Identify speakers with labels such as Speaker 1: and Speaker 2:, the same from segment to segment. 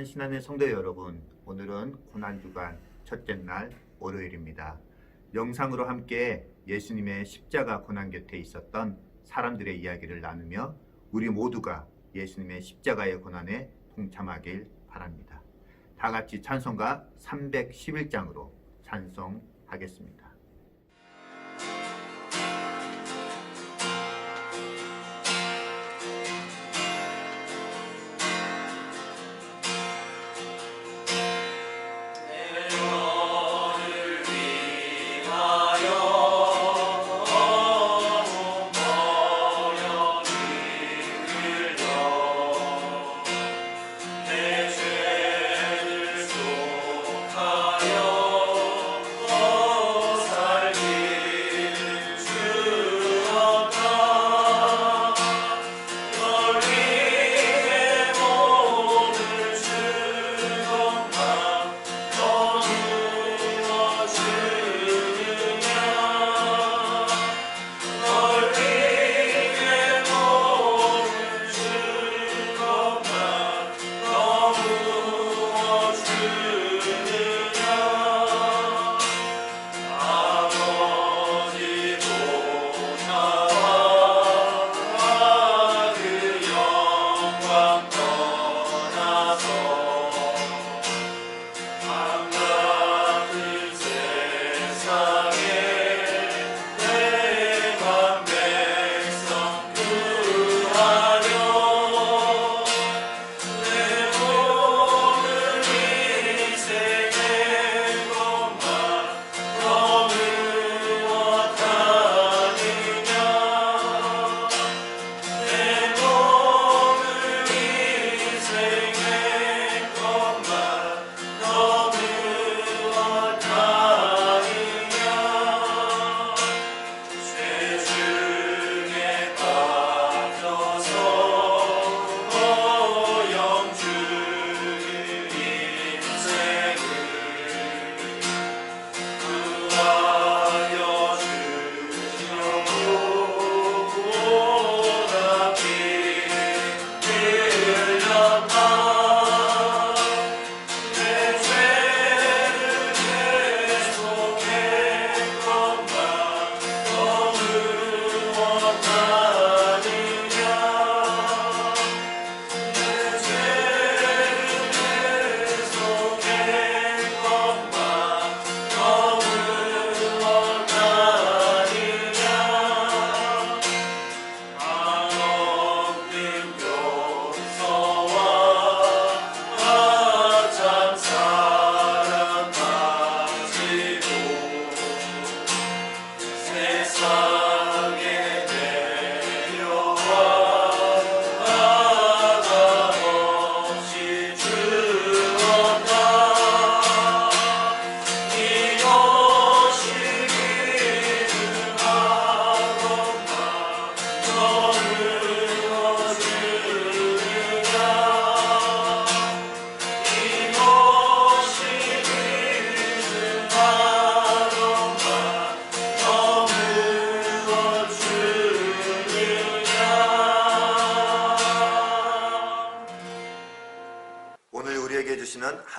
Speaker 1: 사랑하는 신안의 성도 여러분, 오늘은 고난주간 첫째 날 월요일입니다. 영상으로 함께 예수님의 십자가 고난 곁에 있었던 사람들의 이야기를 나누며 우리 모두가 예수님의 십자가의 고난에 동참하길 바랍니다. 다 같이 찬송가 311장으로 찬송하겠습니다.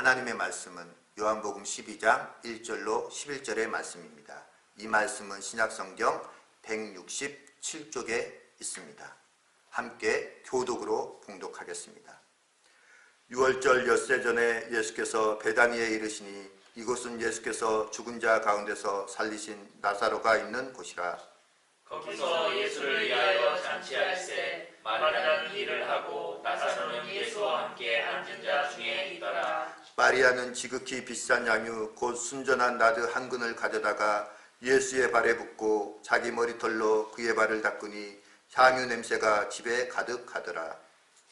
Speaker 1: 하나님의 말씀은 요한복음 12장 1절로 11절의 말씀입니다. 이 말씀은 신약성경 167쪽에 있습니다. 함께 교독으로 봉독하겠습니다. 6월절 엿새 전에 예수께서 베다니에 이르시니 이곳은 예수께서 죽은 자 가운데서 살리신 나사로가 있는 곳이라.
Speaker 2: 거기서 예수를 위하여 잔치할세 마리아는 일을 하고 나사로는 예수와 함께 앉은 자 중에 있더라.
Speaker 1: 마리아는 지극히 비싼 양유 곧 순전한 나드 한 근을 가져다가 예수의 발에 붓고 자기 머리털로 그의 발을 닦으니 향유 냄새가 집에 가득하더라.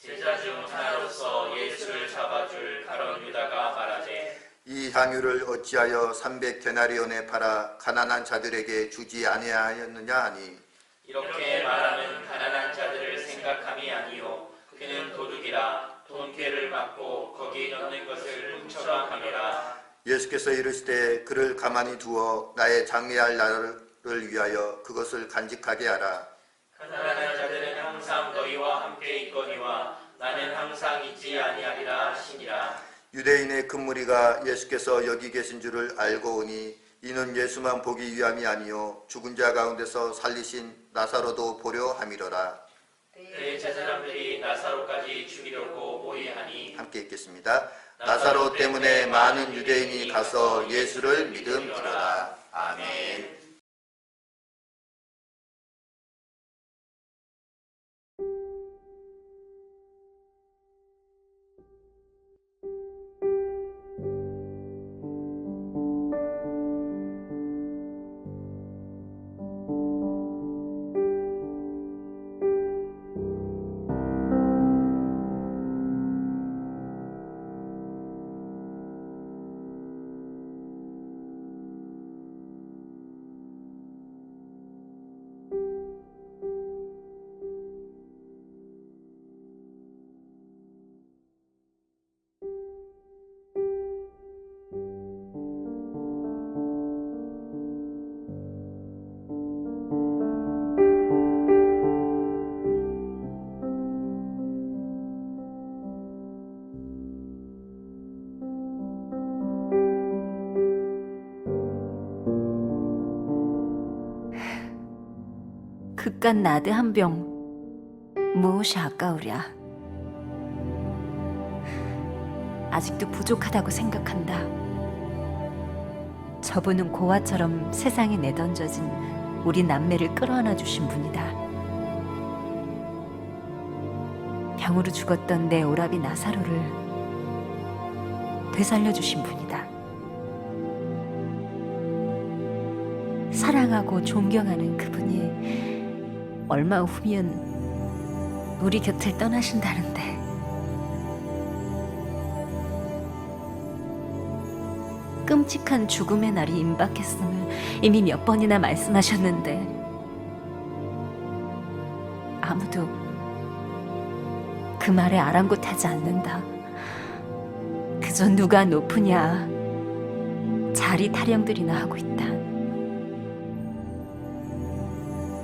Speaker 2: 제자 중 하나로서 예수를 잡아줄 가룟 유다가 말하되
Speaker 1: 이 향유를 어찌하여 300데나리온에 팔아 가난한 자들에게 주지 아니하였느냐 하니
Speaker 2: 이렇게 말하는 가난한 자들을 생각함이 아니요 그는 도둑이라 돈괴를 막고 거기 넣는 것을 훔쳐가 가니라.
Speaker 1: 예수께서 이르시되 그를 가만히 두어 나의 장래할 날을 위하여 그것을 간직하게 하라.
Speaker 2: 가난한 자들은 항상 너희와 함께 있거니와 나는 항상 잊지 아니하리라 하시니라.
Speaker 1: 유대인의 큰 무리가 예수께서 여기 계신 줄을 알고 오니 이는 예수만 보기 위함이 아니요 죽은 자 가운데서 살리신 나사로도 보려 함이로라.
Speaker 2: 대제사장들이 나사로까지 죽이려고 모의하니.
Speaker 1: 함께 읽겠습니다. 나사로 때문에 많은 유대인이 가서 예수를 믿음이로라. 아멘.
Speaker 3: 그깟 나드 한 병 무엇이 아까우랴. 아직도 부족하다고 생각한다. 저분은 고아처럼 세상에 내던져진 우리 남매를 끌어안아 주신 분이다. 병으로 죽었던 내 오라비 나사로를 되살려 주신 분이다. 사랑하고 존경하는 그분이 얼마 후면 우리 곁을 떠나신다는데 끔찍한 죽음의 날이 임박했음을 이미 몇 번이나 말씀하셨는데 아무도 그 말에 아랑곳하지 않는다. 그저 누가 높으냐 자리 타령들이나 하고 있다.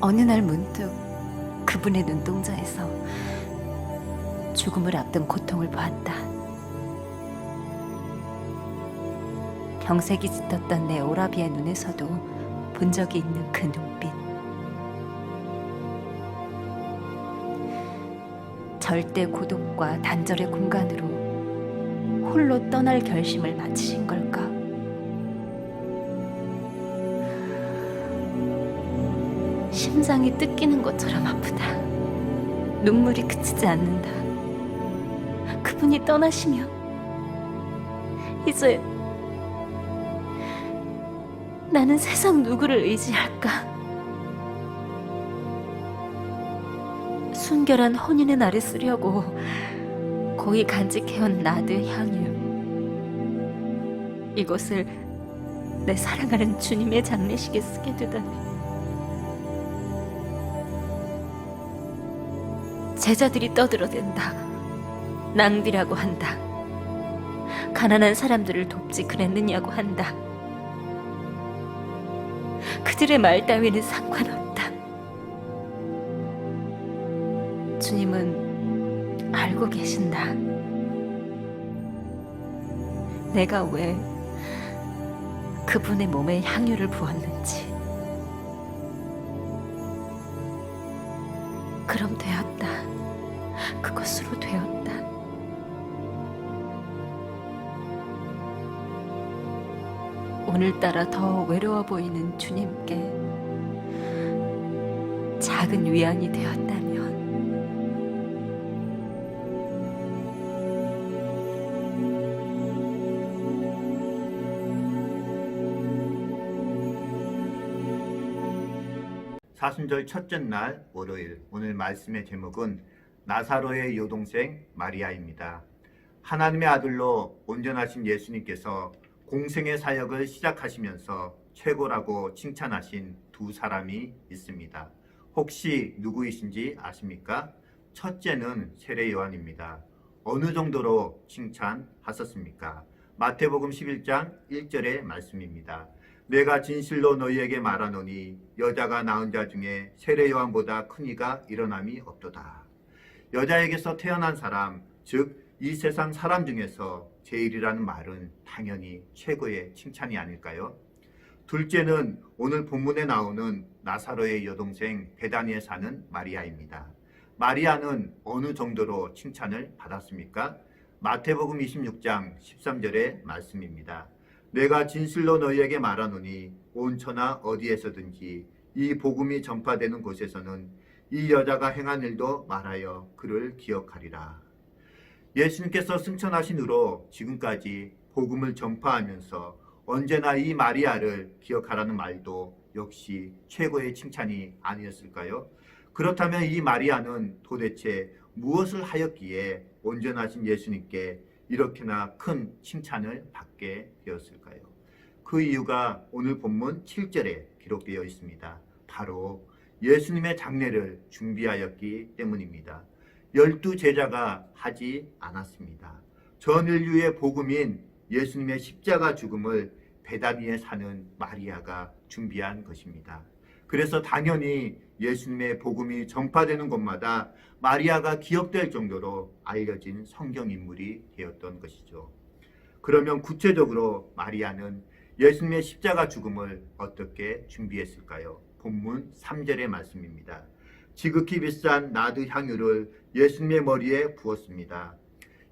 Speaker 3: 어느 날 문득 그분의 눈동자에서 죽음을 앞둔 고통을 보았다. 병색이 짙었던 내 오라비의 눈에서도 본 적이 있는 그 눈빛. 절대 고독과 단절의 공간으로 홀로 떠날 결심을 마치신 걸까? 심장이 뜯기는 것처럼 아프다. 눈물이 그치지 않는다. 그분이 떠나시면 이제 나는 세상 누구를 의지할까? 순결한 혼인의 날에 쓰려고 고이 간직해온 나드 향유. 이것을 내 사랑하는 주님의 장례식에 쓰게 되다니. 제자들이 떠들어댄다. 낭비라고 한다. 가난한 사람들을 돕지 그랬느냐고 한다. 그들의 말 따위는 상관없다. 주님은 알고 계신다. 내가 왜 그분의 몸에 향유를 부었는지. 그럼 되었다. 그것으로 되었다. 오늘따라 더 외로워 보이는 주님께 작은 위안이 되었다면
Speaker 1: 사순절 첫째 날 월요일, 오늘 말씀의 제목은 나사로의 여동생 마리아입니다. 하나님의 아들로 온전하신 예수님께서 공생의 사역을 시작하시면서 최고라고 칭찬하신 두 사람이 있습니다. 혹시 누구이신지 아십니까? 첫째는 세례 요한입니다. 어느 정도로 칭찬하셨습니까? 마태복음 11장 1절의 말씀입니다. 내가 진실로 너희에게 말하노니 여자가 낳은 자 중에 세례 요한보다 큰 이가 일어남이 없도다. 여자에게서 태어난 사람, 즉 이 세상 사람 중에서 제일이라는 말은 당연히 최고의 칭찬이 아닐까요? 둘째는 오늘 본문에 나오는 나사로의 여동생 베다니에 사는 마리아입니다. 마리아는 어느 정도로 칭찬을 받았습니까? 마태복음 26장 13절의 말씀입니다. 내가 진실로 너희에게 말하노니 온 천하 어디에서든지 이 복음이 전파되는 곳에서는 이 여자가 행한 일도 말하여 그를 기억하리라. 예수님께서 승천하신 후로 지금까지 복음을 전파하면서 언제나 이 마리아를 기억하라는 말도 역시 최고의 칭찬이 아니었을까요? 그렇다면 이 마리아는 도대체 무엇을 하였기에 온전하신 예수님께 이렇게나 큰 칭찬을 받게 되었을까요? 그 이유가 오늘 본문 7절에 기록되어 있습니다. 바로 예수님의 장례를 준비하였기 때문입니다. 12제자가 하지 않았습니다. 전 인류의 복음인 예수님의 십자가 죽음을 베다니에 사는 마리아가 준비한 것입니다. 그래서 당연히 예수님의 복음이 전파되는 곳마다 마리아가 기억될 정도로 알려진 성경 인물이 되었던 것이죠. 그러면 구체적으로 마리아는 예수님의 십자가 죽음을 어떻게 준비했을까요? 본문 3절의 말씀입니다. 지극히 비싼 나드 향유를 예수님의 머리에 부었습니다.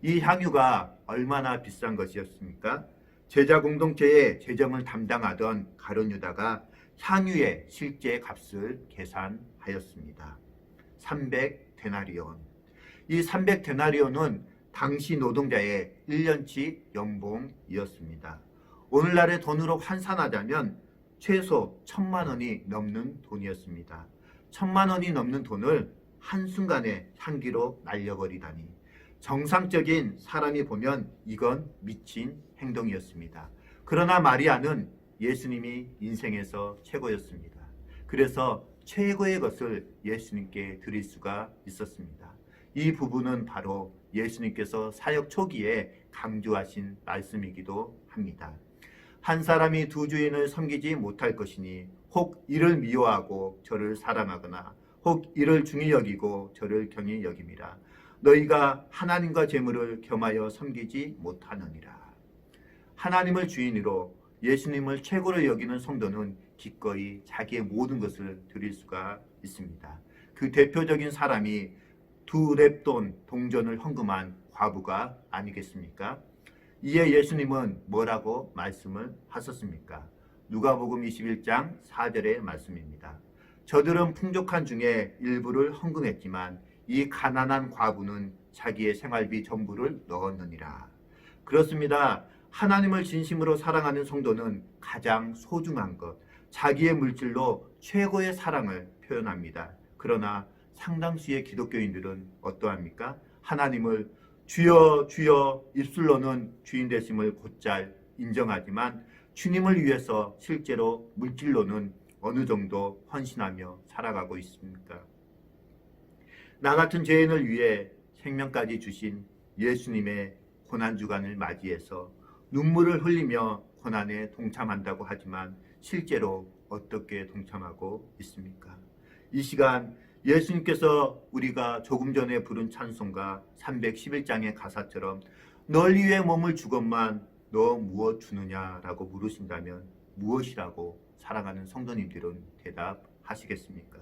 Speaker 1: 이 향유가 얼마나 비싼 것이었습니까? 제자 공동체의 재정을 담당하던 가룟 유다가 향유의 실제 값을 계산하였습니다. 300데나리온. 이 300데나리온은 당시 노동자의 1년치 연봉이었습니다. 오늘날의 돈으로 환산하자면 최소 1,000만 원이 넘는 돈이었습니다. 1,000만 원이 넘는 돈을 한순간에 향기로 날려버리다니 정상적인 사람이 보면 이건 미친 행동이었습니다. 그러나 마리아는 예수님이 인생에서 최고였습니다. 그래서 최고의 것을 예수님께 드릴 수가 있었습니다. 이 부분은 바로 예수님께서 사역 초기에 강조하신 말씀이기도 합니다. 한 사람이 두 주인을 섬기지 못할 것이니 혹 이를 미워하고 저를 사랑하거나 혹 이를 중히 여기고 저를 경히 여김이라. 너희가 하나님과 재물을 겸하여 섬기지 못하느니라. 하나님을 주인으로 예수님을 최고로 여기는 성도는 기꺼이 자기의 모든 것을 드릴 수가 있습니다. 그 대표적인 사람이 2렙돈 동전을 헌금한 과부가 아니겠습니까? 이에 예수님은 뭐라고 말씀을 하셨습니까? 누가복음 21장 4절의 말씀입니다. 저들은 풍족한 중에 일부를 헌금했지만 이 가난한 과부는 자기의 생활비 전부를 넣었느니라. 그렇습니다. 하나님을 진심으로 사랑하는 성도는 가장 소중한 것, 자기의 물질로 최고의 사랑을 표현합니다. 그러나 상당수의 기독교인들은 어떠합니까? 하나님을 주여 주여 입술로는 주인 되심을 곧잘 인정하지만 주님을 위해서 실제로 물질로는 어느 정도 헌신하며 살아가고 있습니까? 나 같은 죄인을 위해 생명까지 주신 예수님의 고난주간을 맞이해서 눈물을 흘리며 고난에 동참한다고 하지만 실제로 어떻게 동참하고 있습니까? 이 시간 예수님께서 우리가 조금 전에 부른 찬송가 311장의 가사처럼 널 위해 몸을 주건만 너 무엇 주느냐라고 물으신다면 무엇이라고 사랑하는 성도님들은 대답하시겠습니까?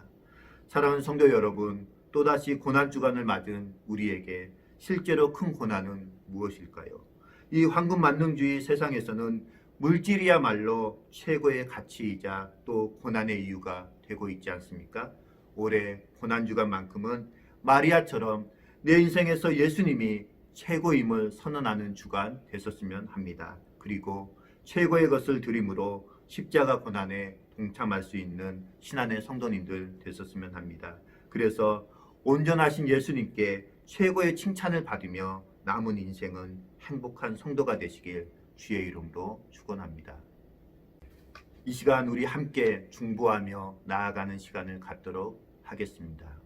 Speaker 1: 사랑하는 성도 여러분, 또다시 고난주간을 맞은 우리에게 실제로 큰 고난은 무엇일까요? 이 황금만능주의 세상에서는 물질이야말로 최고의 가치이자 또 고난의 이유가 되고 있지 않습니까? 올해 고난주간만큼은 마리아처럼 내 인생에서 예수님이 최고임을 선언하는 주간 됐었으면 합니다. 그리고 최고의 것을 드림으로 십자가 고난에 동참할 수 있는 신안의 성도님들 됐었으면 합니다. 그래서 온전하신 예수님께 최고의 칭찬을 받으며 남은 인생은 행복한 성도가 되시길 주의 이름으로 축원합니다. 이 시간 우리 함께 중보하며 나아가는 시간을 갖도록 하겠습니다.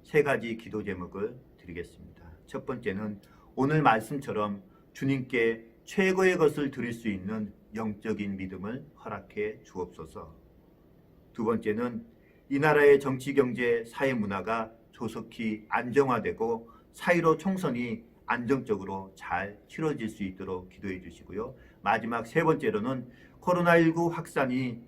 Speaker 1: 세 가지 기도 제목을 드리겠습니다. 첫 번째는 오늘 말씀처럼 주님께 최고의 것을 드릴 수 있는 영적인 믿음을 허락해 주옵소서. 두 번째는 이 나라의 정치, 경제, 사회 문화가 조속히 안정화되고 4.15 총선이 안정적으로 잘 치러질 수 있도록 기도해 주시고요. 마지막 세 번째로는 코로나19 확산이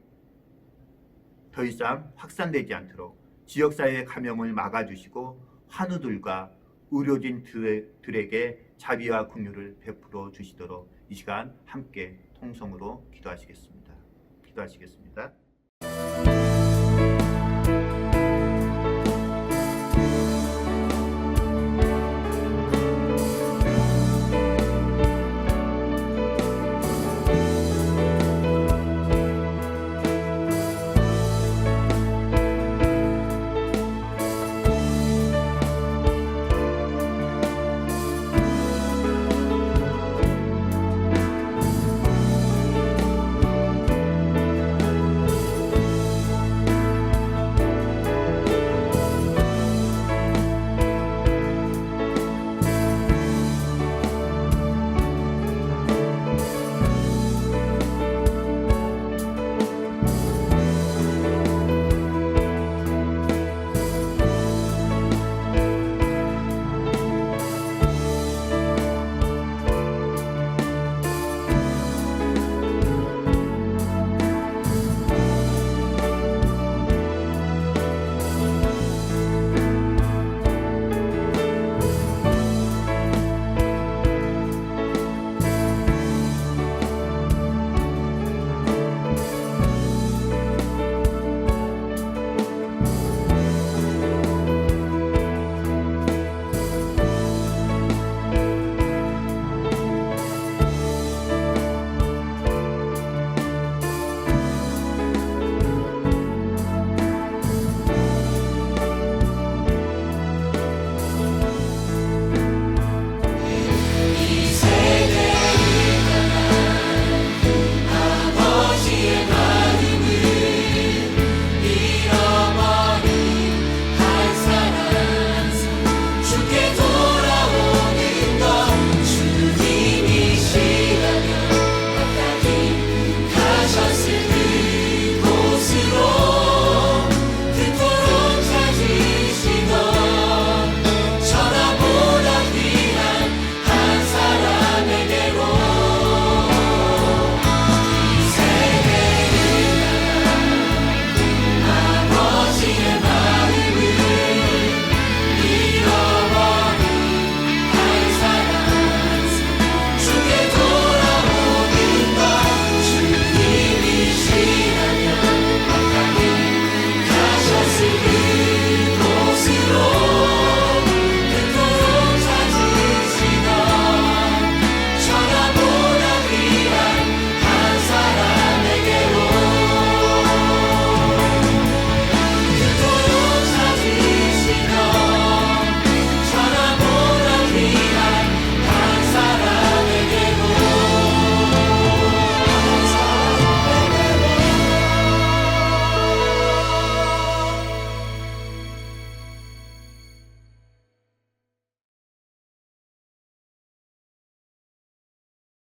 Speaker 1: 더 이상 확산되지 않도록 지역사회의 감염을 막아주시고 환우들과 의료진들에게 자비와 긍휼을 베풀어 주시도록 이 시간 함께 통성으로 기도하시겠습니다.